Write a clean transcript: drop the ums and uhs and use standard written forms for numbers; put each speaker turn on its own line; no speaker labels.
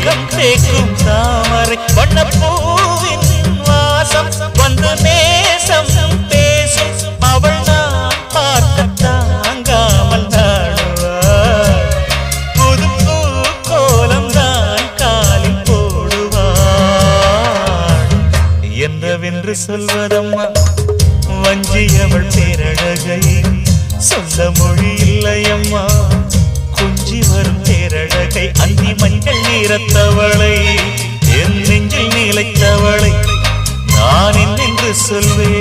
ஏக்கம் தேக்கும் தாமரை வண்ணப்பூவின் வாசம் வந்து நேசம் பேசும் அவள் நான் பார்க்க தாங்காமல் நாடுவாள் புது பூ கோலம் தான் காலில் போடுவாள் என்னவென்று சொல்வதம்மா வஞ்சியவள் பேரழகை சொந்த மொழி இல்லையம்மா கொஞ்சி வரும் பேரழகை அந்தி மஞ்சள் நீரத்தவளை என் நெஞ்சில் நிலைத்தவளை நான் என்னென்று சொல்வேன்